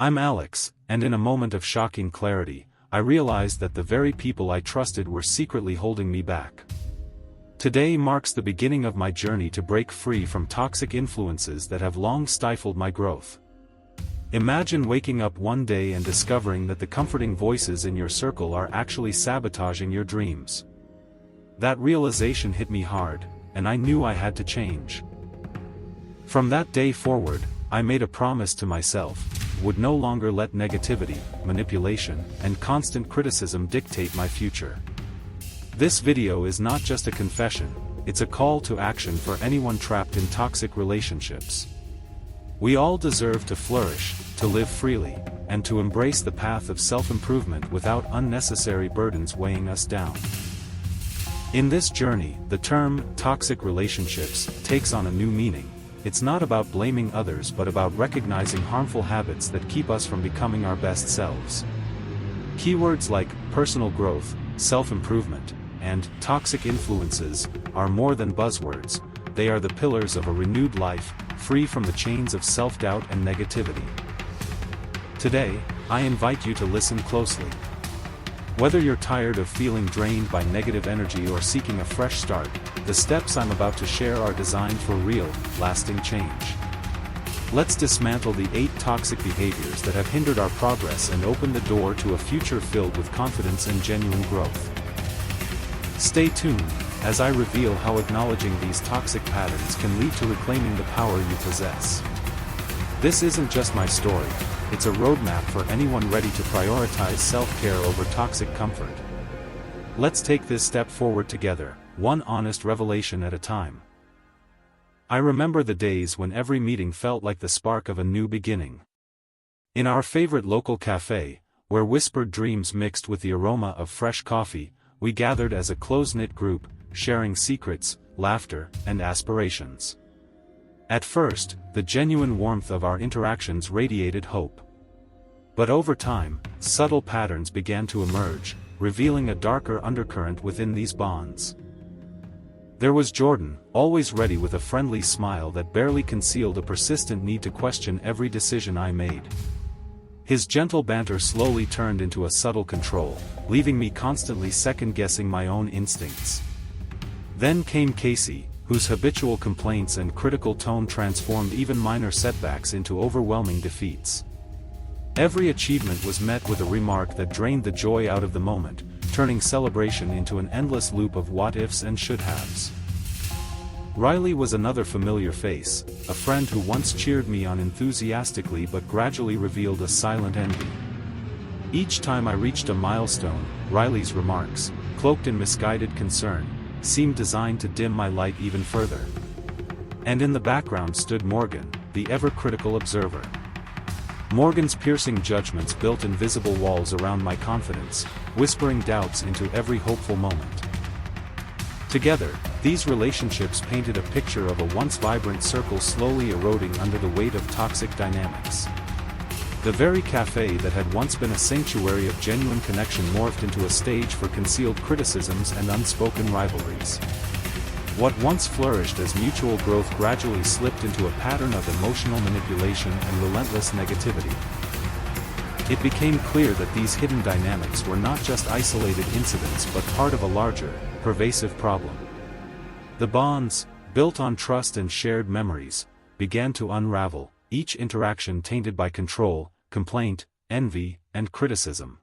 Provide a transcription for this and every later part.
I'm Alex, and in a moment of shocking clarity, I realized that the very people I trusted were secretly holding me back. Today marks the beginning of my journey to break free from toxic influences that have long stifled my growth. Imagine waking up one day and discovering that the comforting voices in your circle are actually sabotaging your dreams. That realization hit me hard, and I knew I had to change. From that day forward, I made a promise to myself: would no longer let negativity, manipulation, and constant criticism dictate my future. This video is not just a confession, it's a call to action for anyone trapped in toxic relationships. We all deserve to flourish, to live freely, and to embrace the path of self-improvement without unnecessary burdens weighing us down. In this journey, the term toxic relationships takes on a new meaning. It's not about blaming others but about recognizing harmful habits that keep us from becoming our best selves. Keywords like personal growth, self-improvement, and toxic influences are more than buzzwords. They are the pillars of a renewed life, free from the chains of self-doubt and negativity. Today, I invite you to listen closely. Whether you're tired of feeling drained by negative energy or seeking a fresh start, the steps I'm about to share are designed for real, lasting change. Let's dismantle the 8 toxic behaviors that have hindered our progress and open the door to a future filled with confidence and genuine growth. Stay tuned, as I reveal how acknowledging these toxic patterns can lead to reclaiming the power you possess. This isn't just my story, it's a roadmap for anyone ready to prioritize self-care over toxic comfort. Let's take this step forward together, one honest revelation at a time. I remember the days when every meeting felt like the spark of a new beginning. In our favorite local cafe, where whispered dreams mixed with the aroma of fresh coffee, we gathered as a close-knit group, sharing secrets, laughter, and aspirations. At first, the genuine warmth of our interactions radiated hope. But over time, subtle patterns began to emerge, revealing a darker undercurrent within these bonds. There was Jordan, always ready with a friendly smile that barely concealed a persistent need to question every decision I made. His gentle banter slowly turned into a subtle control, leaving me constantly second-guessing my own instincts. Then came Casey, whose habitual complaints and critical tone transformed even minor setbacks into overwhelming defeats. Every achievement was met with a remark that drained the joy out of the moment, turning celebration into an endless loop of what-ifs and should-haves. Riley was another familiar face, a friend who once cheered me on enthusiastically but gradually revealed a silent envy. Each time I reached a milestone, Riley's remarks, cloaked in misguided concern, seemed designed to dim my light even further. And in the background stood Morgan, the ever-critical observer. Morgan's piercing judgments built invisible walls around my confidence, whispering doubts into every hopeful moment. Together, these relationships painted a picture of a once vibrant circle slowly eroding under the weight of toxic dynamics. The very cafe that had once been a sanctuary of genuine connection morphed into a stage for concealed criticisms and unspoken rivalries. What once flourished as mutual growth gradually slipped into a pattern of emotional manipulation and relentless negativity. It became clear that these hidden dynamics were not just isolated incidents but part of a larger, pervasive problem. The bonds, built on trust and shared memories, began to unravel, each interaction tainted by control, complaint, envy, and criticism.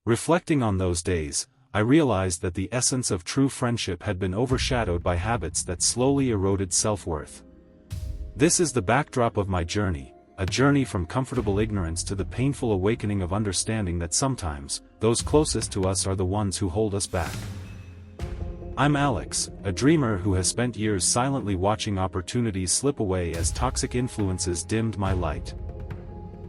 Reflecting on those days, I realized that the essence of true friendship had been overshadowed by habits that slowly eroded self-worth. This is the backdrop of my journey, a journey from comfortable ignorance to the painful awakening of understanding that sometimes, those closest to us are the ones who hold us back. I'm Alex, a dreamer who has spent years silently watching opportunities slip away as toxic influences dimmed my light.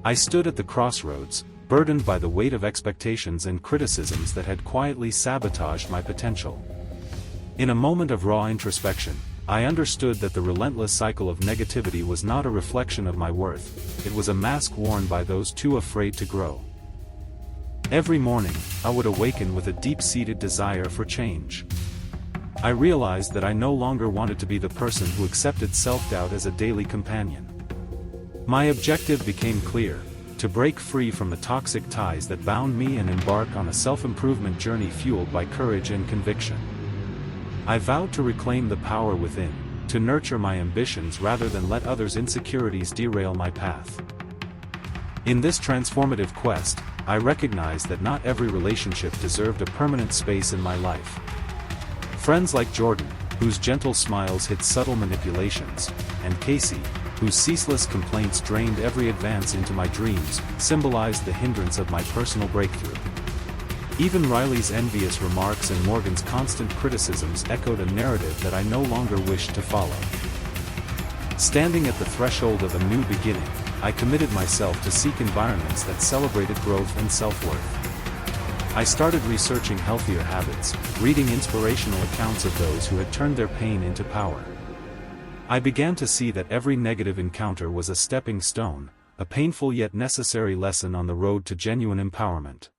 I stood at the crossroads, burdened by the weight of expectations and criticisms that had quietly sabotaged my potential. In a moment of raw introspection, I understood that the relentless cycle of negativity was not a reflection of my worth, it was a mask worn by those too afraid to grow. Every morning, I would awaken with a deep-seated desire for change. I realized that I no longer wanted to be the person who accepted self-doubt as a daily companion. My objective became clear: to break free from the toxic ties that bound me and embark on a self-improvement journey fueled by courage and conviction. I vowed to reclaim the power within, to nurture my ambitions rather than let others' insecurities derail my path. In this transformative quest, I recognized that not every relationship deserved a permanent space in my life. Friends like Jordan, whose gentle smiles hid subtle manipulations, and Casey, whose ceaseless complaints drained every advance into my dreams, symbolized the hindrance of my personal breakthrough. Even Riley's envious remarks and Morgan's constant criticisms echoed a narrative that I no longer wished to follow. Standing at the threshold of a new beginning, I committed myself to seek environments that celebrated growth and self-worth. I started researching healthier habits, reading inspirational accounts of those who had turned their pain into power. I began to see that every negative encounter was a stepping stone, a painful yet necessary lesson on the road to genuine empowerment.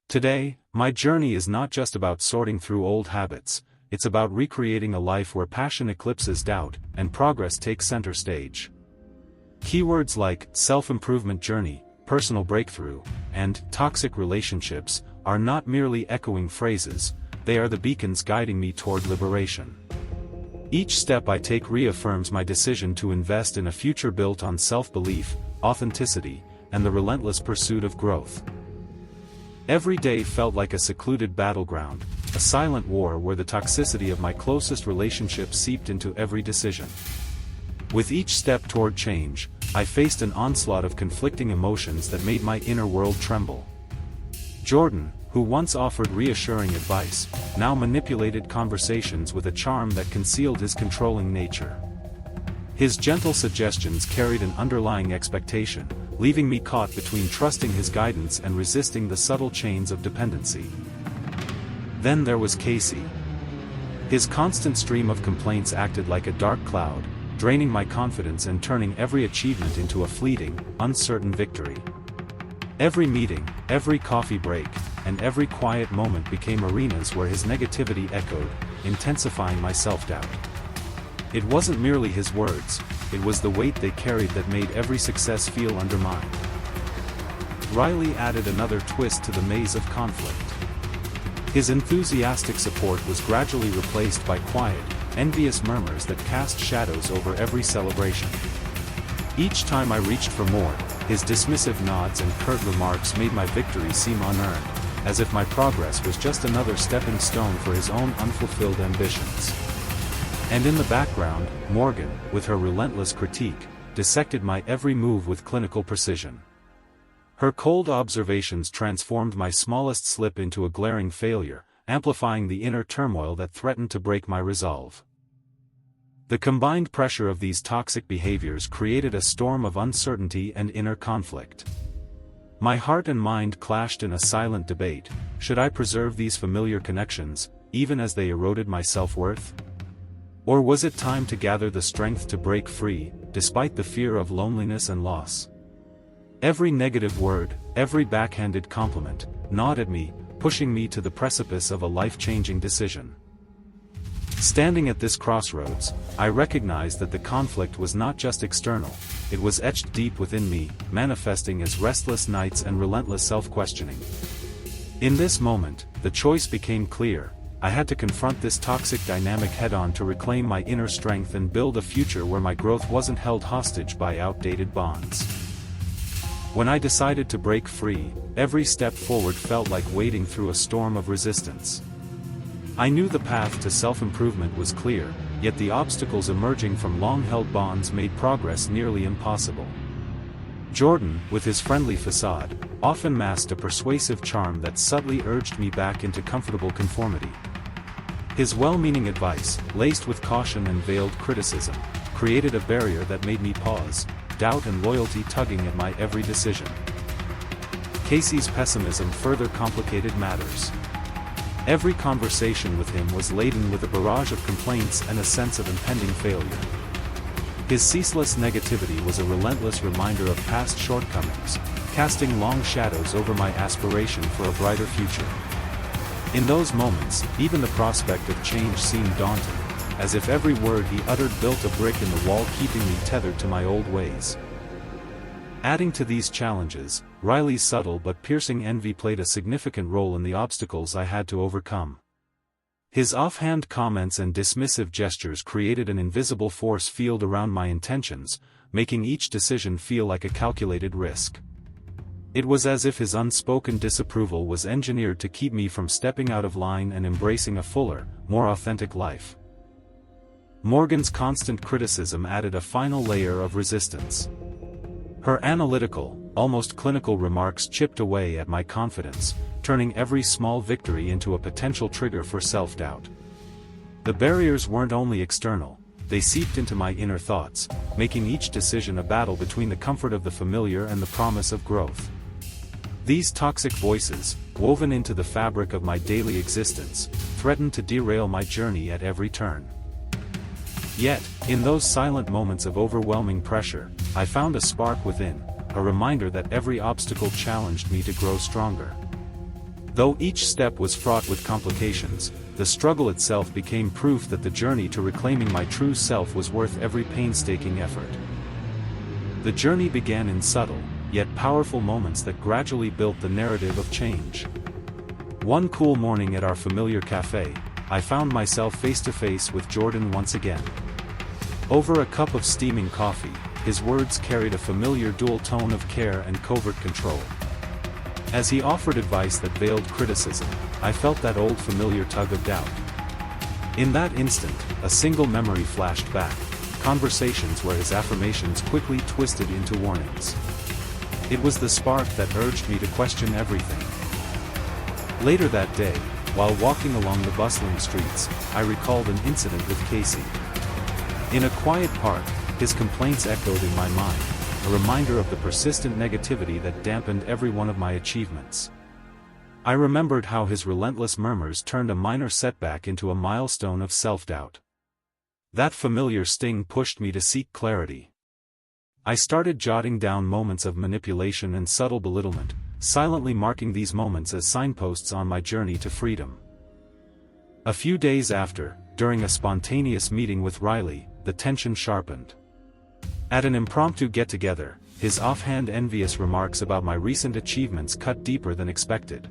Today, my journey is not just about sorting through old habits, it's about recreating a life where passion eclipses doubt, and progress takes center stage. Keywords like self-improvement journey, personal breakthrough, and toxic relationships are not merely echoing phrases, they are the beacons guiding me toward liberation. Each step I take reaffirms my decision to invest in a future built on self-belief, authenticity, and the relentless pursuit of growth. Every day felt like a secluded battleground, a silent war where the toxicity of my closest relationships seeped into every decision. With each step toward change, I faced an onslaught of conflicting emotions that made my inner world tremble. Jordan, who once offered reassuring advice, now manipulated conversations with a charm that concealed his controlling nature. His gentle suggestions carried an underlying expectation, leaving me caught between trusting his guidance and resisting the subtle chains of dependency. Then there was Casey. His constant stream of complaints acted like a dark cloud, draining my confidence and turning every achievement into a fleeting, uncertain victory. Every meeting, every coffee break, and every quiet moment became arenas where his negativity echoed, intensifying my self-doubt. It wasn't merely his words, it was the weight they carried that made every success feel undermined. Riley added another twist to the maze of conflict. His enthusiastic support was gradually replaced by quiet, envious murmurs that cast shadows over every celebration. Each time I reached for more, his dismissive nods and curt remarks made my victory seem unearned, as if my progress was just another stepping stone for his own unfulfilled ambitions. And in the background, Morgan, with her relentless critique, dissected my every move with clinical precision. Her cold observations transformed my smallest slip into a glaring failure, amplifying the inner turmoil that threatened to break my resolve. The combined pressure of these toxic behaviors created a storm of uncertainty and inner conflict. My heart and mind clashed in a silent debate: should I preserve these familiar connections, even as they eroded my self-worth? Or was it time to gather the strength to break free, despite the fear of loneliness and loss? Every negative word, every backhanded compliment, gnawed at me, pushing me to the precipice of a life-changing decision. Standing at this crossroads, I recognized that the conflict was not just external, it was etched deep within me, manifesting as restless nights and relentless self-questioning. In this moment, the choice became clear: I had to confront this toxic dynamic head-on to reclaim my inner strength and build a future where my growth wasn't held hostage by outdated bonds. When I decided to break free, every step forward felt like wading through a storm of resistance. I knew the path to self-improvement was clear, yet the obstacles emerging from long-held bonds made progress nearly impossible. Jordan, with his friendly facade, often masked a persuasive charm that subtly urged me back into comfortable conformity. His well-meaning advice, laced with caution and veiled criticism, created a barrier that made me pause, doubt and loyalty tugging at my every decision. Casey's pessimism further complicated matters. Every conversation with him was laden with a barrage of complaints and a sense of impending failure. His ceaseless negativity was a relentless reminder of past shortcomings, casting long shadows over my aspiration for a brighter future. In those moments, even the prospect of change seemed daunting, as if every word he uttered built a brick in the wall keeping me tethered to my old ways. Adding to these challenges, Riley's subtle but piercing envy played a significant role in the obstacles I had to overcome. His offhand comments and dismissive gestures created an invisible force field around my intentions, making each decision feel like a calculated risk. It was as if his unspoken disapproval was engineered to keep me from stepping out of line and embracing a fuller, more authentic life. Morgan's constant criticism added a final layer of resistance. Her analytical, almost clinical remarks chipped away at my confidence, turning every small victory into a potential trigger for self-doubt. The barriers weren't only external, they seeped into my inner thoughts, making each decision a battle between the comfort of the familiar and the promise of growth. These toxic voices, woven into the fabric of my daily existence, threatened to derail my journey at every turn. Yet, in those silent moments of overwhelming pressure, I found a spark within, a reminder that every obstacle challenged me to grow stronger. Though each step was fraught with complications, the struggle itself became proof that the journey to reclaiming my true self was worth every painstaking effort. The journey began in subtle, yet powerful moments that gradually built the narrative of change. One cool morning at our familiar cafe, I found myself face to face with Jordan once again. Over a cup of steaming coffee, his words carried a familiar dual tone of care and covert control. As he offered advice that veiled criticism, I felt that old familiar tug of doubt. In that instant, a single memory flashed back, conversations where his affirmations quickly twisted into warnings. It was the spark that urged me to question everything. Later that day, while walking along the bustling streets, I recalled an incident with Casey. In a quiet park, his complaints echoed in my mind, a reminder of the persistent negativity that dampened every one of my achievements. I remembered how his relentless murmurs turned a minor setback into a milestone of self-doubt. That familiar sting pushed me to seek clarity. I started jotting down moments of manipulation and subtle belittlement, silently marking these moments as signposts on my journey to freedom. A few days after, during a spontaneous meeting with Riley, the tension sharpened. At an impromptu get-together, his offhand envious remarks about my recent achievements cut deeper than expected.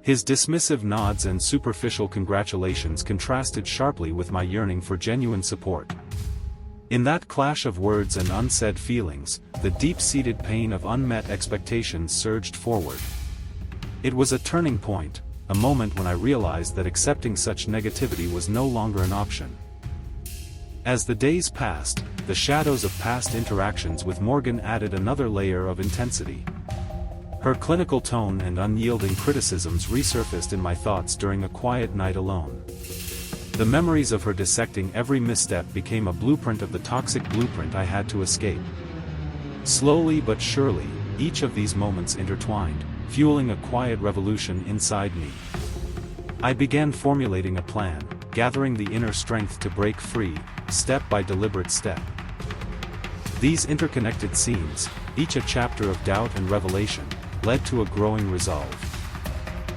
His dismissive nods and superficial congratulations contrasted sharply with my yearning for genuine support. In that clash of words and unsaid feelings, the deep-seated pain of unmet expectations surged forward. It was a turning point, a moment when I realized that accepting such negativity was no longer an option. As the days passed, the shadows of past interactions with Morgan added another layer of intensity. Her clinical tone and unyielding criticisms resurfaced in my thoughts during a quiet night alone. The memories of her dissecting every misstep became a blueprint of the toxic blueprint I had to escape. Slowly but surely, each of these moments intertwined, fueling a quiet revolution inside me. I began formulating a plan, gathering the inner strength to break free, step by deliberate step. These interconnected scenes, each a chapter of doubt and revelation, led to a growing resolve.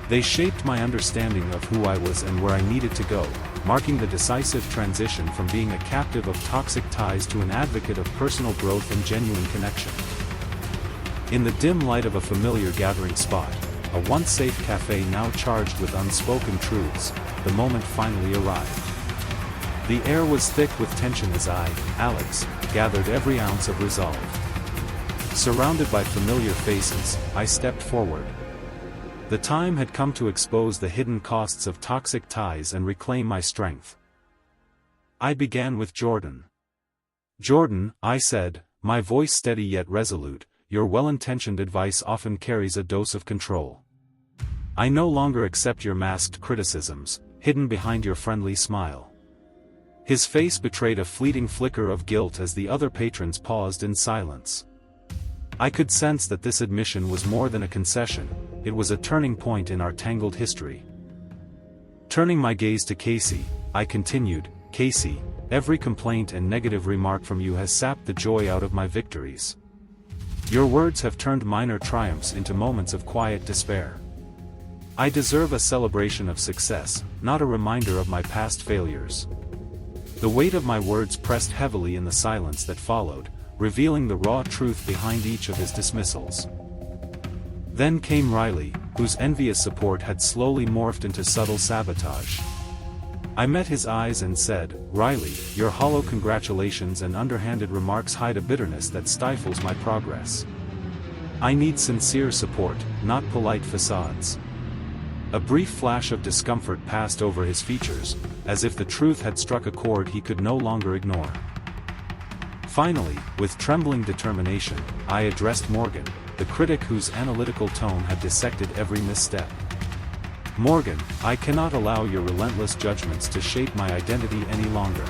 They shaped my understanding of who I was and where I needed to go, marking the decisive transition from being a captive of toxic ties to an advocate of personal growth and genuine connection. In the dim light of a familiar gathering spot, a once safe cafe now charged with unspoken truths, the moment finally arrived. The air was thick with tension as I, Alex, gathered every ounce of resolve. Surrounded by familiar faces, I stepped forward. The time had come to expose the hidden costs of toxic ties and reclaim my strength. I began with Jordan. "Jordan," I said, my voice steady yet resolute, "your well-intentioned advice often carries a dose of control. I no longer accept your masked criticisms, hidden behind your friendly smile." His face betrayed a fleeting flicker of guilt as the other patrons paused in silence. I could sense that this admission was more than a concession, it was a turning point in our tangled history. Turning my gaze to Casey, I continued, "Casey, every complaint and negative remark from you has sapped the joy out of my victories. Your words have turned minor triumphs into moments of quiet despair. I deserve a celebration of success, not a reminder of my past failures." The weight of my words pressed heavily in the silence that followed, revealing the raw truth behind each of his dismissals. Then came Riley, whose envious support had slowly morphed into subtle sabotage. I met his eyes and said, "Riley, your hollow congratulations and underhanded remarks hide a bitterness that stifles my progress. I need sincere support, not polite facades." A brief flash of discomfort passed over his features, as if the truth had struck a chord he could no longer ignore. Finally, with trembling determination, I addressed Morgan, the critic whose analytical tone had dissected every misstep. "Morgan, I cannot allow your relentless judgments to shape my identity any longer.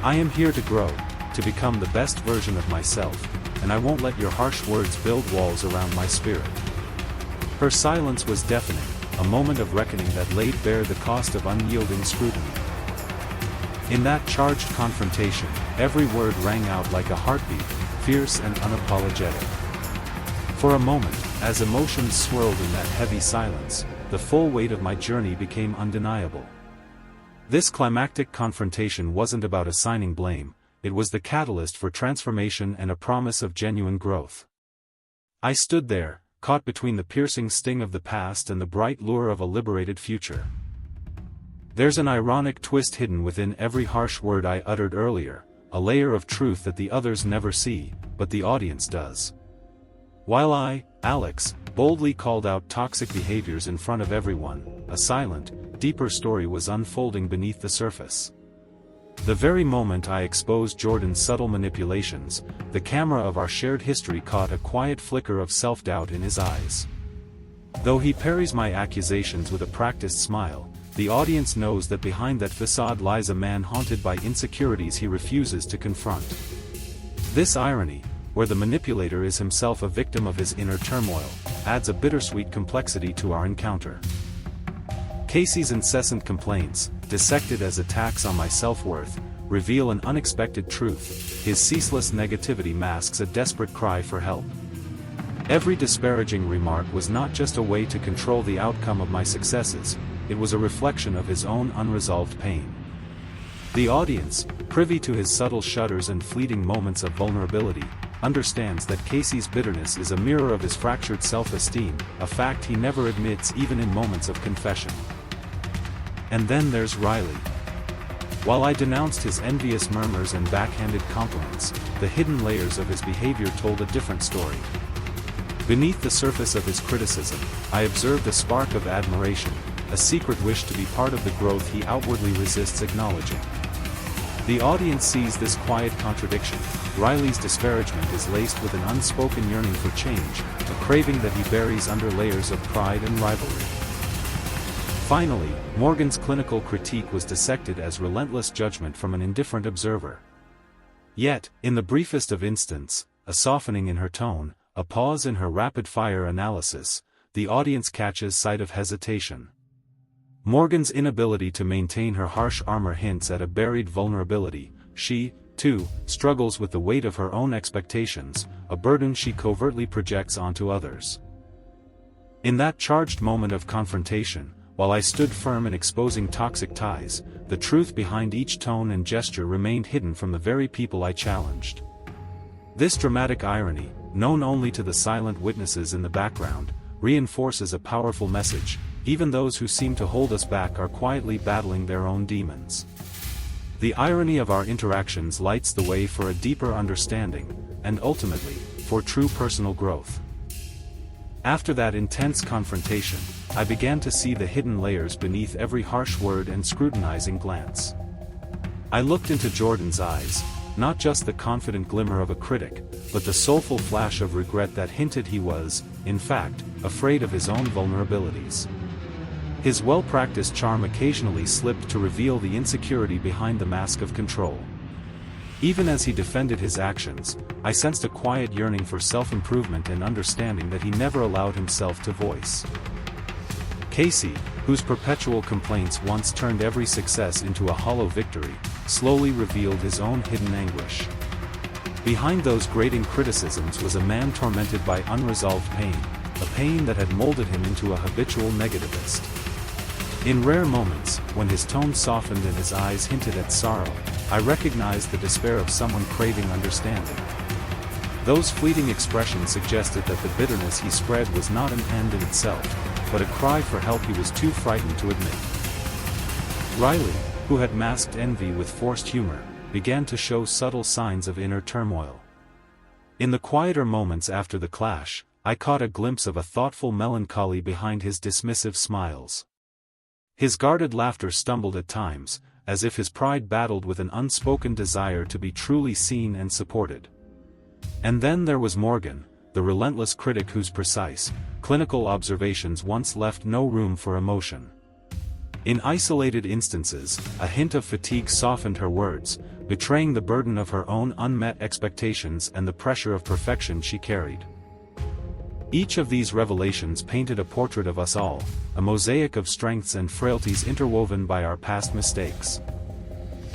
I am here to grow, to become the best version of myself, and I won't let your harsh words build walls around my spirit." Her silence was deafening, a moment of reckoning that laid bare the cost of unyielding scrutiny. In that charged confrontation, every word rang out like a heartbeat, fierce and unapologetic. For a moment, as emotions swirled in that heavy silence, the full weight of my journey became undeniable. This climactic confrontation wasn't about assigning blame, it was the catalyst for transformation and a promise of genuine growth. I stood there, caught between the piercing sting of the past and the bright lure of a liberated future. There's an ironic twist hidden within every harsh word I uttered earlier, a layer of truth that the others never see, but the audience does. While I, Alex, boldly called out toxic behaviors in front of everyone, a silent, deeper story was unfolding beneath the surface. The very moment I exposed Jordan's subtle manipulations, the camera of our shared history caught a quiet flicker of self-doubt in his eyes. Though he parries my accusations with a practiced smile, the audience knows that behind that facade lies a man haunted by insecurities he refuses to confront. This irony, where the manipulator is himself a victim of his inner turmoil, adds a bittersweet complexity to our encounter. Casey's incessant complaints, dissected as attacks on my self-worth, reveal an unexpected truth. His ceaseless negativity masks a desperate cry for help. Every disparaging remark was not just a way to control the outcome of my successes, it was a reflection of his own unresolved pain. The audience, privy to his subtle shudders and fleeting moments of vulnerability, understands that Casey's bitterness is a mirror of his fractured self-esteem, a fact he never admits even in moments of confession. And then there's Riley. While I denounced his envious murmurs and backhanded compliments, the hidden layers of his behavior told a different story. Beneath the surface of his criticism, I observed a spark of admiration, a secret wish to be part of the growth he outwardly resists acknowledging. The audience sees this quiet contradiction. Riley's disparagement is laced with an unspoken yearning for change, a craving that he buries under layers of pride and rivalry. Finally, Morgan's clinical critique was dissected as relentless judgment from an indifferent observer. Yet, in the briefest of instants, a softening in her tone, a pause in her rapid-fire analysis, the audience catches sight of hesitation. Morgan's inability to maintain her harsh armor hints at a buried vulnerability. She, too, struggles with the weight of her own expectations, a burden she covertly projects onto others. In that charged moment of confrontation, while I stood firm in exposing toxic ties, the truth behind each tone and gesture remained hidden from the very people I challenged. This dramatic irony, known only to the silent witnesses in the background, reinforces a powerful message: even those who seem to hold us back are quietly battling their own demons. The irony of our interactions lights the way for a deeper understanding, and ultimately, for true personal growth. After that intense confrontation, I began to see the hidden layers beneath every harsh word and scrutinizing glance. I looked into Jordan's eyes, not just the confident glimmer of a critic, but the soulful flash of regret that hinted he was, in fact, afraid of his own vulnerabilities. His well-practiced charm occasionally slipped to reveal the insecurity behind the mask of control. Even as he defended his actions, I sensed a quiet yearning for self-improvement and understanding that he never allowed himself to voice. Casey, whose perpetual complaints once turned every success into a hollow victory, slowly revealed his own hidden anguish. Behind those grating criticisms was a man tormented by unresolved pain, a pain that had molded him into a habitual negativist. In rare moments, when his tone softened and his eyes hinted at sorrow, I recognized the despair of someone craving understanding. Those fleeting expressions suggested that the bitterness he spread was not an end in itself, but a cry for help he was too frightened to admit. Riley, who had masked envy with forced humor, began to show subtle signs of inner turmoil. In the quieter moments after the clash, I caught a glimpse of a thoughtful melancholy behind his dismissive smiles. His guarded laughter stumbled at times, as if his pride battled with an unspoken desire to be truly seen and supported. And then there was Morgan, the relentless critic whose precise, clinical observations once left no room for emotion. In isolated instances, a hint of fatigue softened her words, betraying the burden of her own unmet expectations and the pressure of perfection she carried. Each of these revelations painted a portrait of us all, a mosaic of strengths and frailties interwoven by our past mistakes.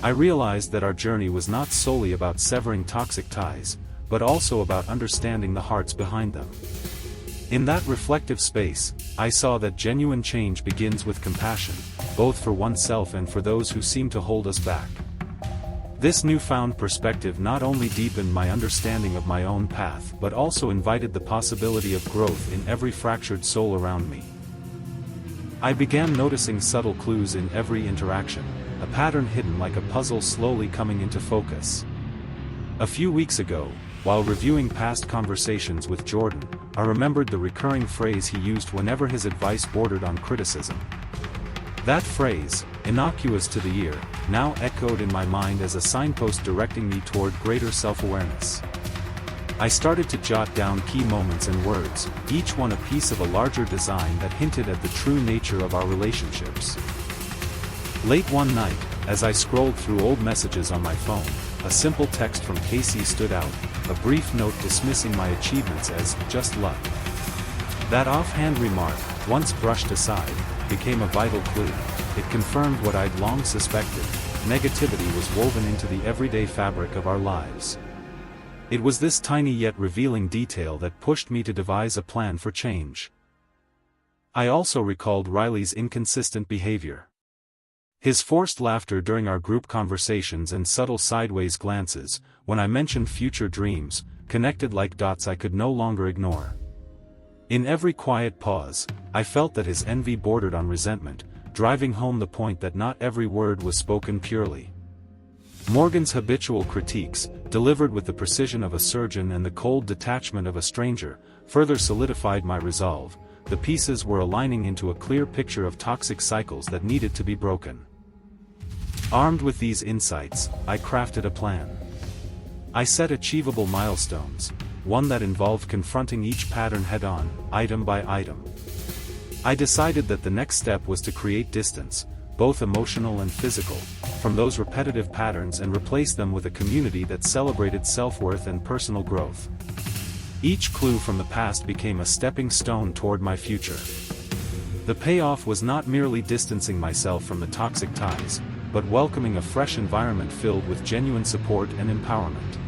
I realized that our journey was not solely about severing toxic ties, but also about understanding the hearts behind them. In that reflective space, I saw that genuine change begins with compassion, both for oneself and for those who seem to hold us back. This newfound perspective not only deepened my understanding of my own path but also invited the possibility of growth in every fractured soul around me. I began noticing subtle clues in every interaction, a pattern hidden like a puzzle slowly coming into focus. A few weeks ago, while reviewing past conversations with Jordan, I remembered the recurring phrase he used whenever his advice bordered on criticism. That phrase, innocuous to the ear, now echoed in my mind as a signpost directing me toward greater self-awareness. I started to jot down key moments and words, each one a piece of a larger design that hinted at the true nature of our relationships. Late one night, as I scrolled through old messages on my phone, a simple text from Casey stood out, a brief note dismissing my achievements as just luck. That offhand remark, once brushed aside, became a vital clue. It confirmed what I'd long suspected: negativity was woven into the everyday fabric of our lives. It was this tiny yet revealing detail that pushed me to devise a plan for change. I also recalled Riley's inconsistent behavior. His forced laughter during our group conversations and subtle sideways glances, when I mentioned future dreams, connected like dots I could no longer ignore. In every quiet pause, I felt that his envy bordered on resentment, driving home the point that not every word was spoken purely. Morgan's habitual critiques, delivered with the precision of a surgeon and the cold detachment of a stranger, further solidified my resolve. The pieces were aligning into a clear picture of toxic cycles that needed to be broken. Armed with these insights, I crafted a plan. I set achievable milestones, one that involved confronting each pattern head-on, item by item. I decided that the next step was to create distance, both emotional and physical, from those repetitive patterns and replace them with a community that celebrated self-worth and personal growth. Each clue from the past became a stepping stone toward my future. The payoff was not merely distancing myself from the toxic ties, but welcoming a fresh environment filled with genuine support and empowerment.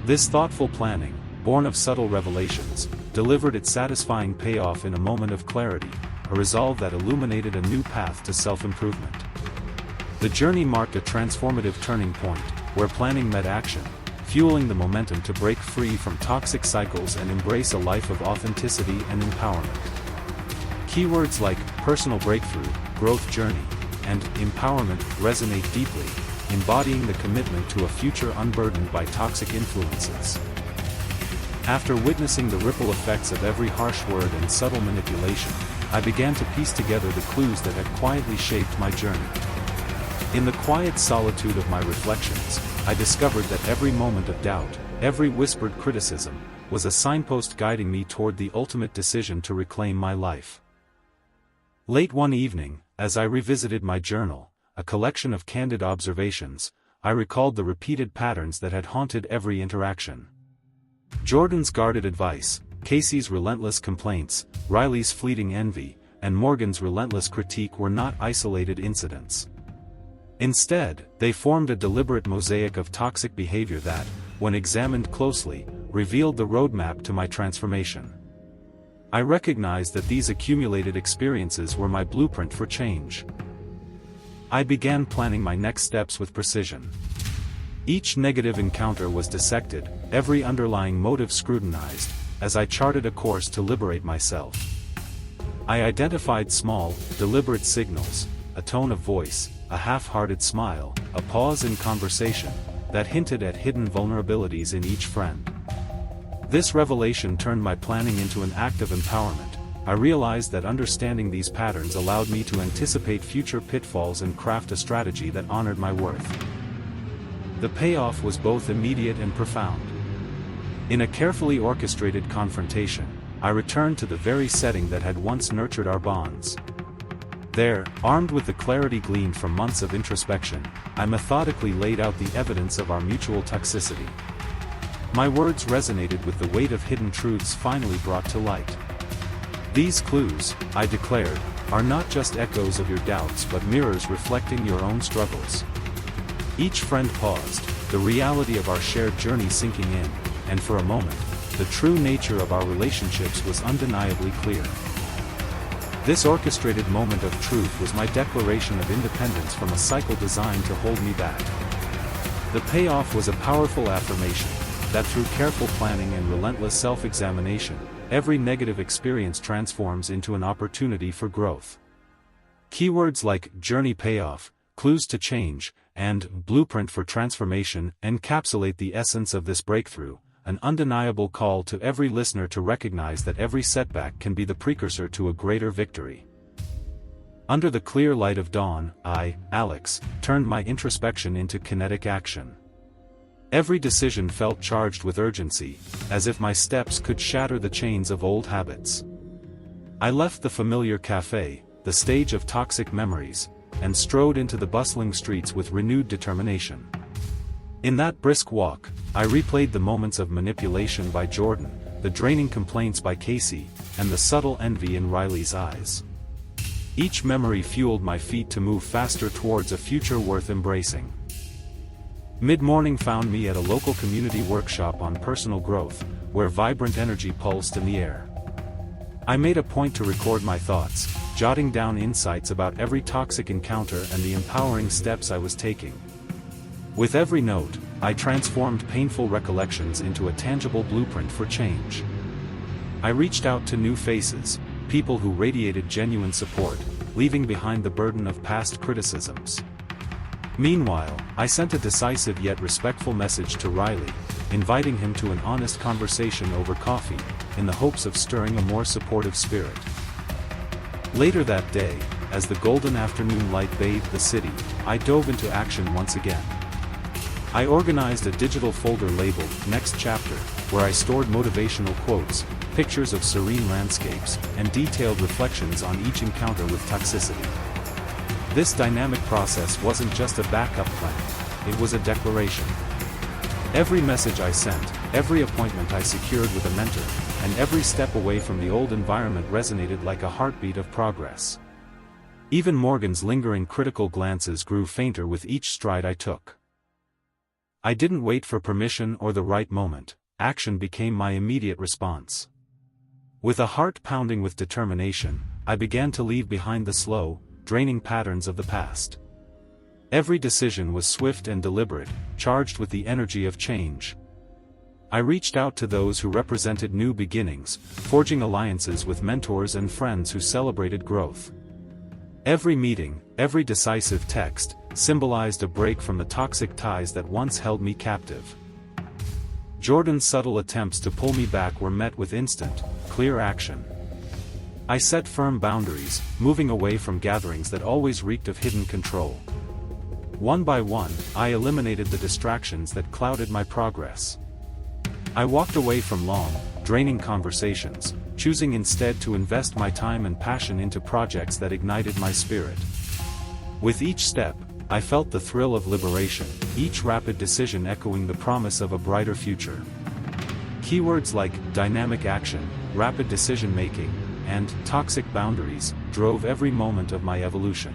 This thoughtful planning, born of subtle revelations, delivered its satisfying payoff in a moment of clarity, a resolve that illuminated a new path to self-improvement. The journey marked a transformative turning point, where planning met action, fueling the momentum to break free from toxic cycles and embrace a life of authenticity and empowerment. Keywords like personal breakthrough, growth journey, and empowerment resonate deeply, embodying the commitment to a future unburdened by toxic influences. After witnessing the ripple effects of every harsh word and subtle manipulation, I began to piece together the clues that had quietly shaped my journey. In the quiet solitude of my reflections, I discovered that every moment of doubt, every whispered criticism, was a signpost guiding me toward the ultimate decision to reclaim my life. Late one evening, as I revisited my journal, a collection of candid observations, I recalled the repeated patterns that had haunted every interaction. Jordan's guarded advice, Casey's relentless complaints, Riley's fleeting envy, and Morgan's relentless critique were not isolated incidents. Instead, they formed a deliberate mosaic of toxic behavior that, when examined closely, revealed the roadmap to my transformation. I recognized that these accumulated experiences were my blueprint for change. I began planning my next steps with precision. Each negative encounter was dissected, every underlying motive scrutinized, as I charted a course to liberate myself. I identified small, deliberate signals, a tone of voice, a half-hearted smile, a pause in conversation, that hinted at hidden vulnerabilities in each friend. This revelation turned my planning into an act of empowerment. I realized that understanding these patterns allowed me to anticipate future pitfalls and craft a strategy that honored my worth. The payoff was both immediate and profound. In a carefully orchestrated confrontation, I returned to the very setting that had once nurtured our bonds. There, armed with the clarity gleaned from months of introspection, I methodically laid out the evidence of our mutual toxicity. My words resonated with the weight of hidden truths finally brought to light. These clues, I declared, are not just echoes of your doubts but mirrors reflecting your own struggles. Each friend paused, the reality of our shared journey sinking in, and for a moment, the true nature of our relationships was undeniably clear. This orchestrated moment of truth was my declaration of independence from a cycle designed to hold me back. The payoff was a powerful affirmation, that through careful planning and relentless self-examination, every negative experience transforms into an opportunity for growth. Keywords like journey payoff, clues to change, and blueprint for transformation encapsulate the essence of this breakthrough, an undeniable call to every listener to recognize that every setback can be the precursor to a greater victory. Under the clear light of dawn, I, Alex, turned my introspection into kinetic action. Every decision felt charged with urgency, as if my steps could shatter the chains of old habits. I left the familiar cafe, the stage of toxic memories, and strode into the bustling streets with renewed determination. In that brisk walk, I replayed the moments of manipulation by Jordan, the draining complaints by Casey, and the subtle envy in Riley's eyes. Each memory fueled my feet to move faster towards a future worth embracing. Mid-morning found me at a local community workshop on personal growth, where vibrant energy pulsed in the air. I made a point to record my thoughts, jotting down insights about every toxic encounter and the empowering steps I was taking. With every note, I transformed painful recollections into a tangible blueprint for change. I reached out to new faces, people who radiated genuine support, leaving behind the burden of past criticisms. Meanwhile, I sent a decisive yet respectful message to Riley, inviting him to an honest conversation over coffee, in the hopes of stirring a more supportive spirit. Later that day, as the golden afternoon light bathed the city, I dove into action once again. I organized a digital folder labeled Next Chapter, where I stored motivational quotes, pictures of serene landscapes, and detailed reflections on each encounter with toxicity. This dynamic process wasn't just a backup plan, it was a declaration. Every message I sent, every appointment I secured with a mentor, and every step away from the old environment resonated like a heartbeat of progress. Even Morgan's lingering critical glances grew fainter with each stride I took. I didn't wait for permission or the right moment, action became my immediate response. With a heart pounding with determination, I began to leave behind the slow, draining patterns of the past. Every decision was swift and deliberate, charged with the energy of change. I reached out to those who represented new beginnings, forging alliances with mentors and friends who celebrated growth. Every meeting, every decisive text, symbolized a break from the toxic ties that once held me captive. Jordan's subtle attempts to pull me back were met with instant, clear action. I set firm boundaries, moving away from gatherings that always reeked of hidden control. One by one, I eliminated the distractions that clouded my progress. I walked away from long, draining conversations, choosing instead to invest my time and passion into projects that ignited my spirit. With each step, I felt the thrill of liberation, each rapid decision echoing the promise of a brighter future. Keywords like dynamic action, rapid decision-making, and toxic boundaries drove every moment of my evolution.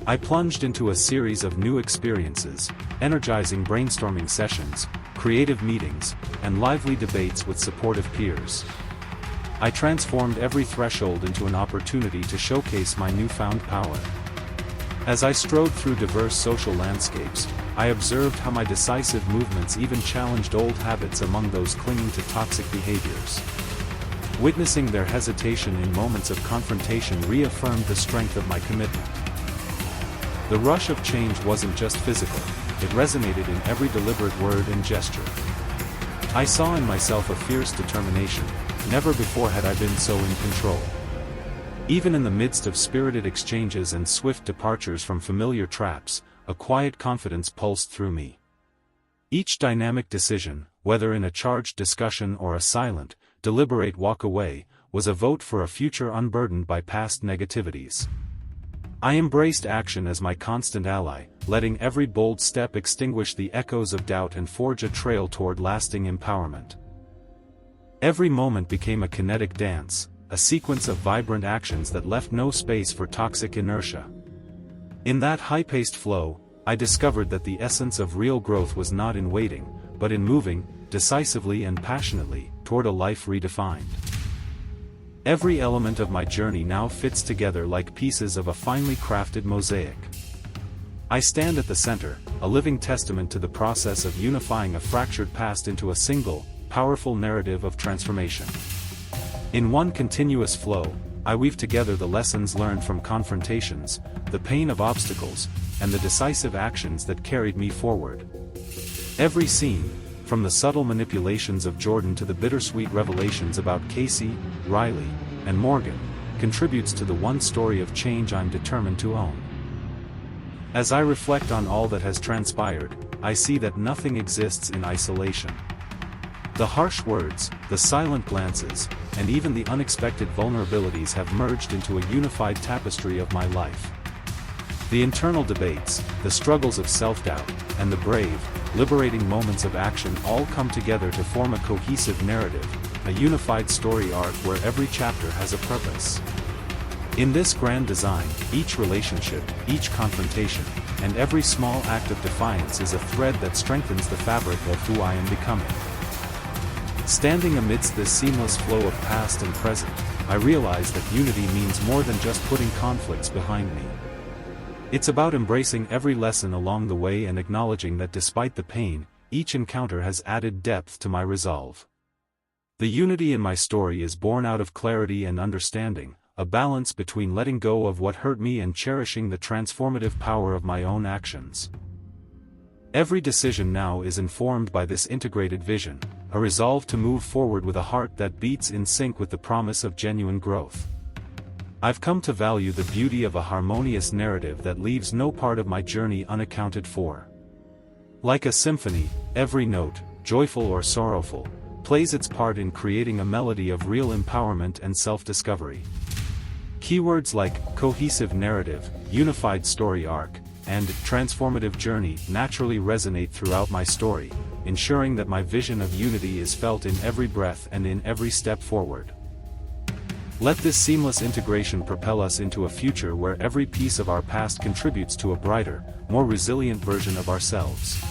I plunged into a series of new experiences, energizing brainstorming sessions, creative meetings, and lively debates with supportive peers. I transformed every threshold into an opportunity to showcase my newfound power. As I strode through diverse social landscapes, I observed how my decisive movements even challenged old habits among those clinging to toxic behaviors. Witnessing their hesitation in moments of confrontation reaffirmed the strength of my commitment. The rush of change wasn't just physical, it resonated in every deliberate word and gesture. I saw in myself a fierce determination. Never before had I been so in control. Even in the midst of spirited exchanges and swift departures from familiar traps, a quiet confidence pulsed through me. Each dynamic decision, whether in a charged discussion or a silent, deliberate walk away, was a vote for a future unburdened by past negativities. I embraced action as my constant ally, letting every bold step extinguish the echoes of doubt and forge a trail toward lasting empowerment. Every moment became a kinetic dance, a sequence of vibrant actions that left no space for toxic inertia. In that high-paced flow, I discovered that the essence of real growth was not in waiting, but in moving, decisively and passionately, toward a life redefined. Every element of my journey now fits together like pieces of a finely crafted mosaic. I stand at the center, a living testament to the process of unifying a fractured past into a single, powerful narrative of transformation. In one continuous flow, I weave together the lessons learned from confrontations, the pain of obstacles, and the decisive actions that carried me forward. Every scene, from the subtle manipulations of Jordan to the bittersweet revelations about Casey, Riley, and Morgan, contributes to the one story of change I'm determined to own. As I reflect on all that has transpired, I see that nothing exists in isolation. The harsh words, the silent glances, and even the unexpected vulnerabilities have merged into a unified tapestry of my life. The internal debates, the struggles of self-doubt, and the brave, liberating moments of action all come together to form a cohesive narrative, a unified story arc where every chapter has a purpose. In this grand design, each relationship, each confrontation, and every small act of defiance is a thread that strengthens the fabric of who I am becoming. Standing amidst this seamless flow of past and present, I realize that unity means more than just putting conflicts behind me. It's about embracing every lesson along the way and acknowledging that despite the pain, each encounter has added depth to my resolve. The unity in my story is born out of clarity and understanding, a balance between letting go of what hurt me and cherishing the transformative power of my own actions. Every decision now is informed by this integrated vision, a resolve to move forward with a heart that beats in sync with the promise of genuine growth. I've come to value the beauty of a harmonious narrative that leaves no part of my journey unaccounted for. Like a symphony, every note, joyful or sorrowful, plays its part in creating a melody of real empowerment and self-discovery. Keywords like cohesive narrative, unified story arc, and transformative journey naturally resonate throughout my story, ensuring that my vision of unity is felt in every breath and in every step forward. Let this seamless integration propel us into a future where every piece of our past contributes to a brighter, more resilient version of ourselves.